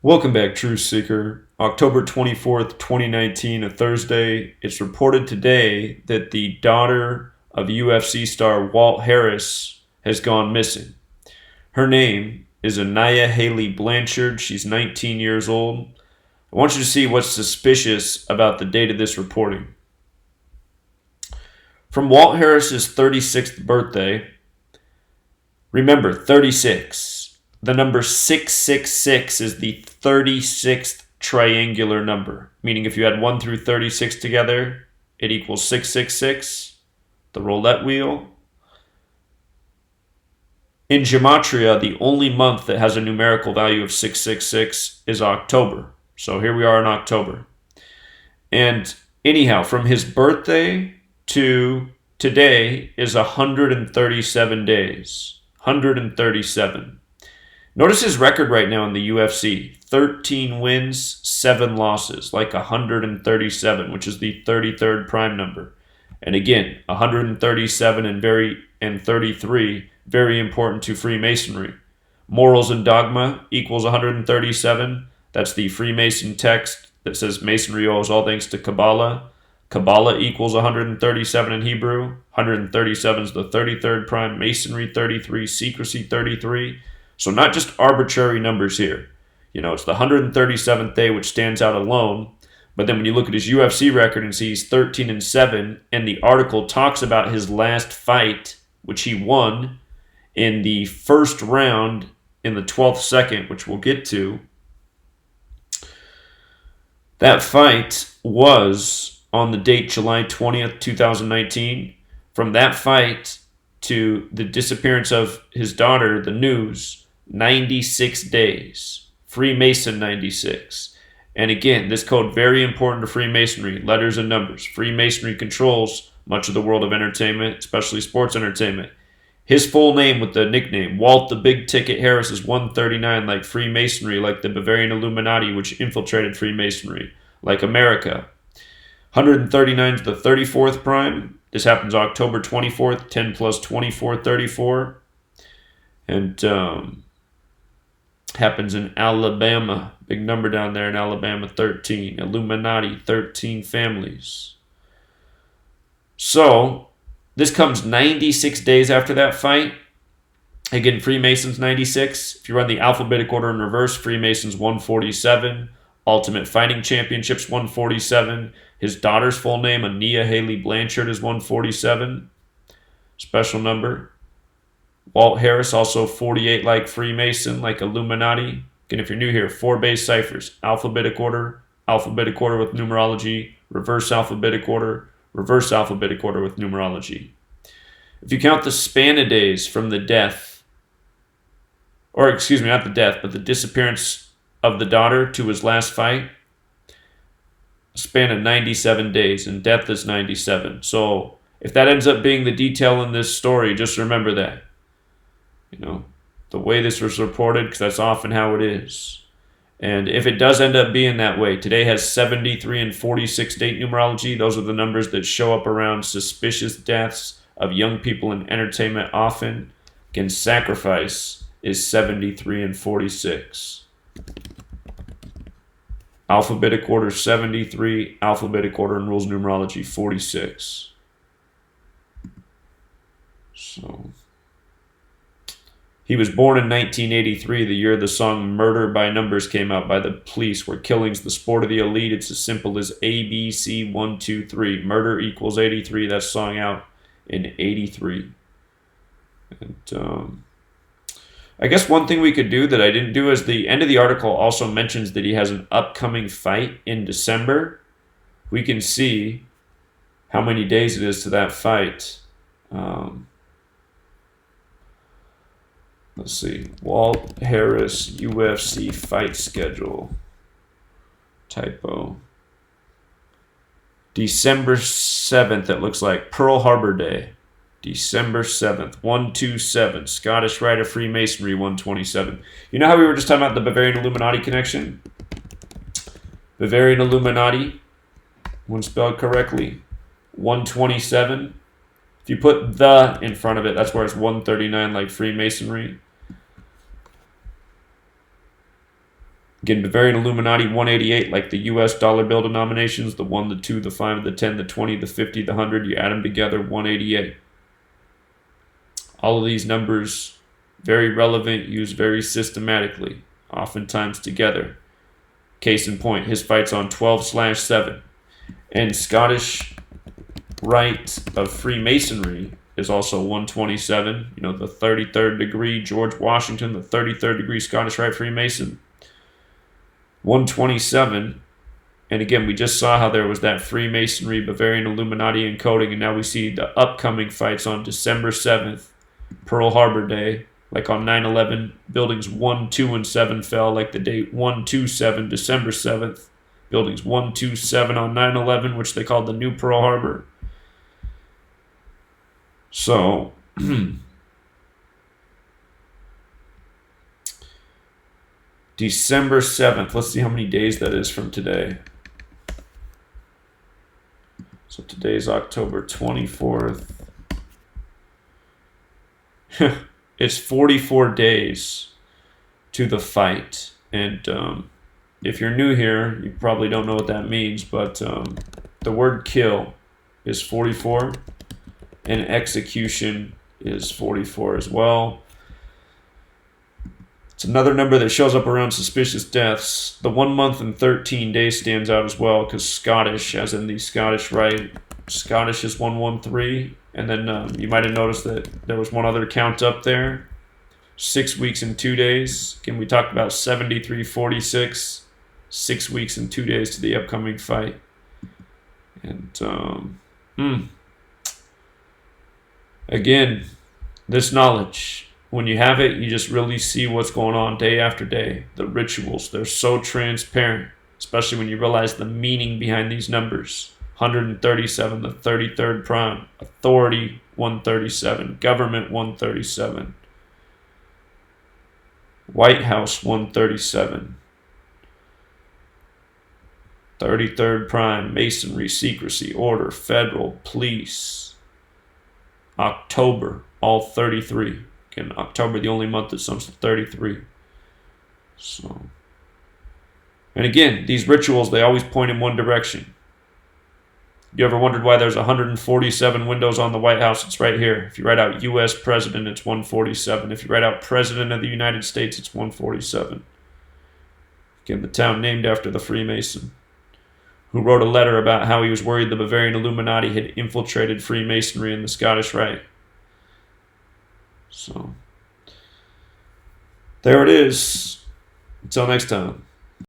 Welcome back, Truth Seeker. October 24th, 2019, a Thursday. It's reported today that the daughter of UFC star Walt Harris has gone missing. Her name is Anaya Haley Blanchard. She's 19 years old. I want you to see what's suspicious about the date of this reporting. From Walt Harris's 36th birthday, remember 36. The number 666 is the 36th triangular number, meaning if you had 1 through 36 together, it equals 666, the roulette wheel. In Gematria, the only month that has a numerical value of 666 is October. So here we are in October. And anyhow, from his birthday to today is 137 days. 137. Notice his record right now in the UFC. 13 wins, 7 losses, like 137, which is the 33rd prime number. And again, 137 and 33, very important to Freemasonry. Morals and dogma equals 137. That's the Freemason text that says Masonry owes all thanks to Kabbalah. Kabbalah equals 137 in Hebrew. 137 is the 33rd prime. Masonry 33, secrecy 33. So not just arbitrary numbers here. You know, it's the 137th day which stands out alone. But then when you look at his UFC record and see he's 13-7, and the article talks about his last fight, which he won in the first round in the 12th second, which we'll get to. That fight was on the date July 20th, 2019. From that fight to the disappearance of his daughter, the news, 96 days. Freemason 96. And again, this code very important to Freemasonry, letters and numbers. Freemasonry controls much of the world of entertainment, especially sports entertainment. His full name with the nickname, Walt the Big Ticket Harris, is 139, like Freemasonry, like the Bavarian Illuminati, which infiltrated Freemasonry, like America. 139 is the 34th prime. This happens October 24th, 10 plus 24, 34. And happens in Alabama. Big number down there in Alabama, 13. Illuminati, 13 families. So, this comes 96 days after that fight. Again, Freemasons 96. If you run the alphabetic order in reverse, Freemasons 147. Ultimate Fighting Championships 147. His daughter's full name, Anaya Haley Blanchard, is 147. Special number. Walt Harris, also 48, like Freemason, like Illuminati. Again, if you're new here, 4 base ciphers. Alphabetic order with numerology, reverse alphabetic order with numerology. If you count the span of days from the death, or excuse me, not the death, but the disappearance of the daughter to his last fight, a span of 97 days, and death is 97. So if that ends up being the detail in this story, just remember that. You know, the way this was reported, because that's often how it is. And if it does end up being that way, today has 73 and 46 date numerology. Those are the numbers that show up around suspicious deaths of young people in entertainment often. Again, sacrifice is 73 and 46. Alphabetic order 73, alphabetic order and rules numerology 46. So he was born in 1983, the year the song Murder by Numbers came out by the Police, where killing's the sport of the elite. It's as simple as A, B, C, 1, 2, 3. Murder equals 83. That song out in 83. And I guess one thing we could do that I didn't do is the end of the article also mentions that he has an upcoming fight in December. We can see how many days it is to that fight. Let's see. Walt Harris UFC fight schedule. Typo. December 7th, it looks like. Pearl Harbor Day. December 7th. 127. Scottish Rite of Freemasonry 127. You know how we were just talking about the Bavarian Illuminati connection? Bavarian Illuminati, when spelled correctly. 127. If you put the in front of it, that's where it's 139, like Freemasonry. Again, Bavarian Illuminati 188, like the US dollar bill denominations, the 1, the 2, the 5, the 10, the 20, the 50, the 100, you add them together, 188. All of these numbers, very relevant, used very systematically, oftentimes together. Case in point, his fight's on 12/7. And Scottish Rite of Freemasonry is also 127. You know, the 33rd degree George Washington, the 33rd degree Scottish Rite Freemason. 127. And again, we just saw how there was that Freemasonry, Bavarian Illuminati encoding, and now we see the upcoming fights on December 7th, Pearl Harbor Day. Like on 9/11, buildings 1, 2, and 7 fell, like the date 127, December 7th. Buildings 1, 2, 7 on 9/11, which they called the New Pearl Harbor. So, December 7th. Let's see how many days that is from today. So today's October 24th. It's 44 days to the fight. And if you're new here, you probably don't know what that means, but the word kill is 44, and execution is 44 as well. It's another number that shows up around suspicious deaths. The 1 month and 13 days stands out as well, because Scottish, as in the Scottish Rite, Scottish is 113. And then you might have noticed that there was one other count up there. 6 weeks and 2 days. Again, we talked about 73-46. 6 weeks and 2 days to the upcoming fight. And again, this knowledge, when you have it, you just really see what's going on day after day. The rituals, they're so transparent, especially when you realize the meaning behind these numbers. 137, the 33rd prime. Authority, 137. Government, 137. White House, 137. 33rd prime. Masonry, secrecy, order, federal, police. October, all 33. Again, October, the only month that sums to 33. So, and again, these rituals, they always point in one direction. You ever wondered why there's 147 windows on the White House? It's right here. If you write out U.S. President, it's 147. If you write out President of the United States, it's 147. Again, the town named after the Freemason, who wrote a letter about how he was worried the Bavarian Illuminati had infiltrated Freemasonry in the Scottish Rite. So, there it is. Until next time.